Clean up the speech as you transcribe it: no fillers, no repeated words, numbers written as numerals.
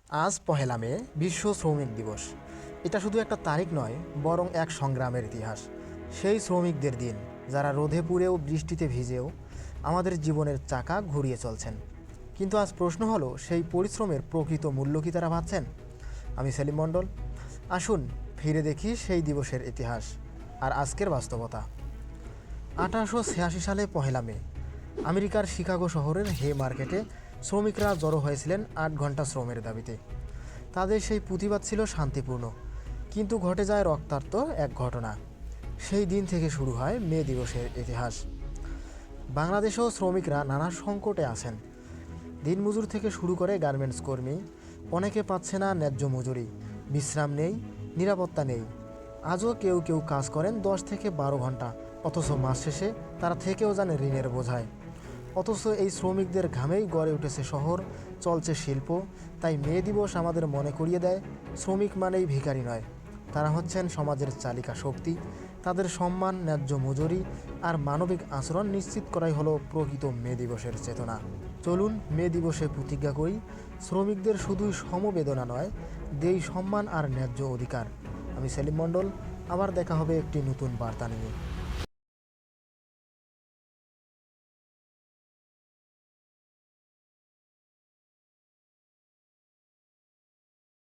আজ পহেলা মে বিশ্ব শ্রমিক দিবস। এটা শুধু একটা তারিখ নয়, বরং এক সংগ্রামের ইতিহাস। সেই শ্রমিকদের দিন যারা রোদে পুড়েও বৃষ্টিতে ভিজেও আমাদের জীবনের চাকা ঘুরিয়ে চলছেন। কিন্তু আজ প্রশ্ন হলো, সেই পরিশ্রমের প্রকৃত মূল্য কি তারা পাচ্ছেন? আমি সেলিম মণ্ডল। আসুন ফিরে দেখি সেই দিবসের ইতিহাস আর আজকের বাস্তবতা। 1886 সালে পহেলা মে আমেরিকার শিকাগো শহরের হে মার্কেটে শ্রমিকরা জড়ো হয়েছিলেন 8 ঘন্টা শ্রমের দাবিতে। তাদের সেই প্রতিবাদ ছিল শান্তিপূর্ণ, কিন্তু ঘটে যায় রক্তাক্ত এক ঘটনা। সেই দিন থেকে শুরু হয় মে দিবসের ইতিহাস। বাংলাদেশেও শ্রমিকরা নানা সংকটে আছেন। দিনমজুর থেকে শুরু করে গার্মেন্টস কর্মী, অনেকে পাচ্ছে না ন্যায্য মজুরি, বিশ্রাম নেই, নিরাপত্তা নেই। আজও কেউ কেউ কাজ করেন 10 থেকে 12 ঘন্টা, অথচ মাস শেষে তারা থেকেও যান ঋণের বোঝায়। অথচ এই শ্রমিকদের ঘামেই গড়ে উঠেছে শহর, চলছে শিল্প। তাই মে দিবস আমাদের মনে করিয়ে দেয়, শ্রমিক মানেই ভিখারি নয়, তারা হচ্ছেন সমাজের চালিকা শক্তি। তাদের সম্মান, ন্যায্য মজুরি আর মানবিক আচরণ নিশ্চিত করাই হলো প্রকৃত মে দিবসের চেতনা। চলুন মে দিবসে প্রতিজ্ঞা করি, শ্রমিকদের শুধুই সমবেদনা নয়, দেই সম্মান আর ন্যায্য অধিকার। আমি সেলিম মণ্ডল। আবার দেখা হবে একটি নতুন বার্তা নিয়ে।